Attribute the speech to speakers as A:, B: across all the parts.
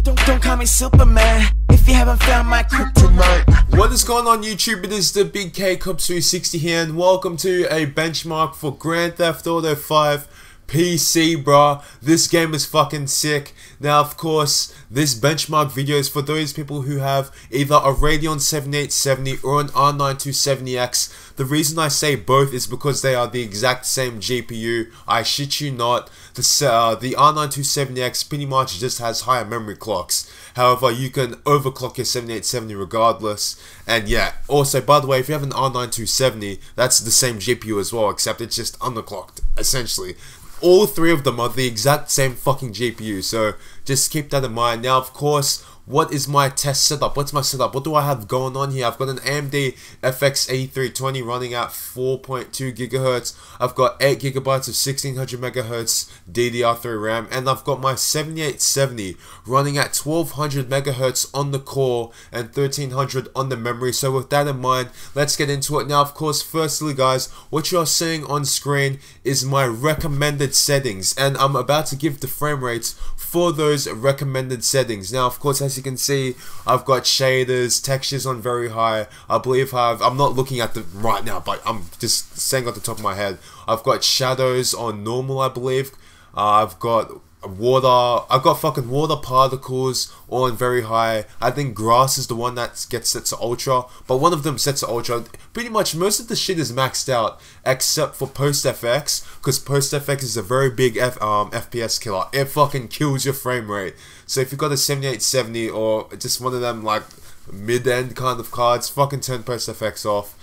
A: Don't call me Superman if you haven't found my kryptonite.
B: What is going on YouTube? It is the Big K Cops 360 here, and welcome to a benchmark for Grand Theft Auto 5 PC, bruh. This game is fucking sick. Now, of course, this benchmark video is for those people who have either a Radeon 7870 or an R9 The reason I say both is because they are the exact same GPU. I shit you not. The R9 pretty much just has higher memory clocks. However, you can overclock your 7870 regardless. And yeah, also, by the way, if you have an R9 that's the same GPU as well, except it's just underclocked, essentially. All three of them are the exact same fucking GPU, so just keep that in mind. Now, of course, what is my test setup? What's my setup? What do I have going on here? I've got an AMD FX 8320 running at 4.2 GHz. I've got 8 GB of 1600 MHz DDR3 RAM, and I've got my 7870 running at 1200 MHz on the core and 1300 on the memory. So with that in mind, let's get into it. Now, of course, firstly, guys, what you're seeing on screen is my recommended settings, and I'm about to give the frame rates for those recommended settings. Now, of course, as you can see, I've got shaders, textures on very high. I believe I'm not looking at them right now, but I'm just saying off the top of my head. I've got shadows on normal, I believe. I've got fucking water particles on very high. I think grass is the one that gets set to ultra, but one of them sets to ultra. Pretty much most of the shit is maxed out except for post FX, because post FX is a very big FPS killer. It fucking kills your frame rate. So if you've got a 7870 or just one of them like mid-end kind of cards, fucking turn post FX off.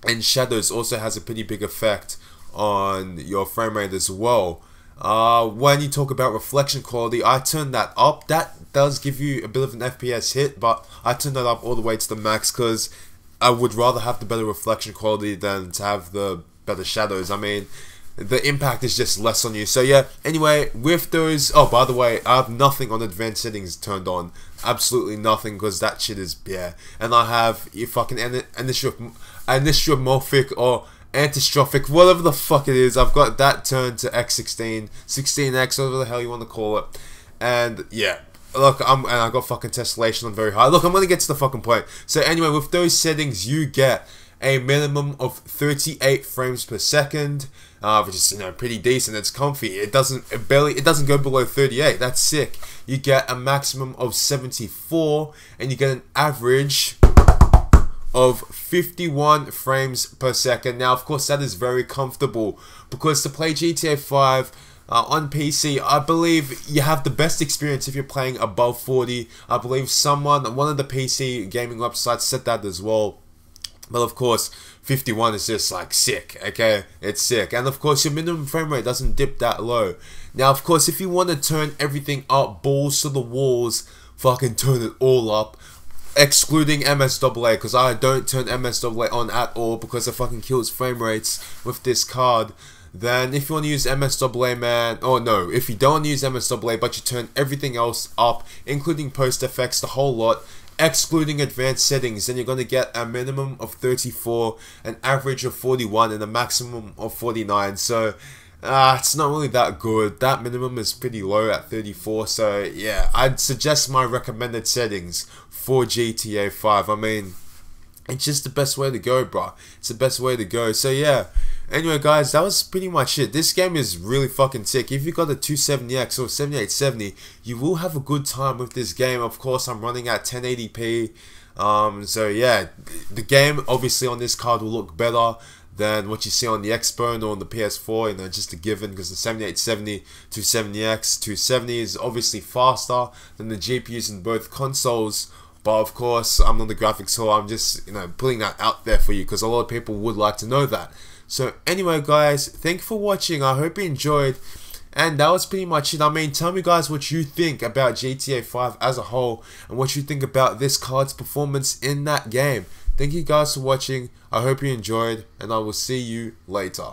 B: And shadows also has a pretty big effect on your frame rate as well. When you talk about reflection quality, I turn that up. That does give you a bit of an FPS hit, but I turn that up all the way to the max because I would rather have the better reflection quality than to have the better shadows. I mean, the impact is just less on you. So yeah, anyway, with those, oh, by the way, I have nothing on advanced settings turned on. Absolutely nothing, because that shit is, yeah. And I have your fucking anistrophic or antistrophic, whatever the fuck it is. I've got that turned to X16, 16X, whatever the hell you want to call it. And yeah, look, and I got fucking tessellation on very high. Look, I'm gonna get to the fucking point. So anyway, with those settings, you get a minimum of 38 frames per second, which is, you know, pretty decent. It's comfy. It doesn't go below 38. That's sick. You get a maximum of 74, and you get an average of 51 frames per second. Now, of course, that is very comfortable, because to play GTA 5 on PC, I believe you have the best experience if you're playing above 40. I believe one of the PC gaming websites said that as well. But of course, 51 is just like sick, okay? It's sick. And of course, your minimum frame rate doesn't dip that low. Now, of course, if you want to turn everything up, balls to the walls, fucking turn it all up. Excluding MSAA, because I don't turn MSAA on at all because it fucking kills frame rates with this card. Then if you want to use MSAA, man, oh no, if you don't use MSAA but you turn everything else up, including post FX, the whole lot, excluding advanced settings, then you're going to get a minimum of 34, an average of 41, and a maximum of 49. So it's not really that good. That minimum is pretty low at 34. So yeah, I'd suggest my recommended settings for GTA 5. I mean, it's just the best way to go, bro. It's the best way to go. So yeah, anyway guys, that was pretty much it. This game is really fucking sick. If you got a 270X or 7870, you will have a good time with this game. Of course, I'm running at 1080p. So yeah, the game obviously on this card will look better than what you see on the Xbone or on the PS4, you know, just a given, because the 7870 270X 270 is obviously faster than the GPUs in both consoles. But of course, I'm not the graphics hall. I'm just, you know, putting that out there for you because a lot of people would like to know that. So anyway, guys, thank you for watching. I hope you enjoyed. And that was pretty much it. I mean, tell me, guys, what you think about GTA 5 as a whole, and what you think about this card's performance in that game. Thank you guys for watching. I hope you enjoyed, and I will see you later.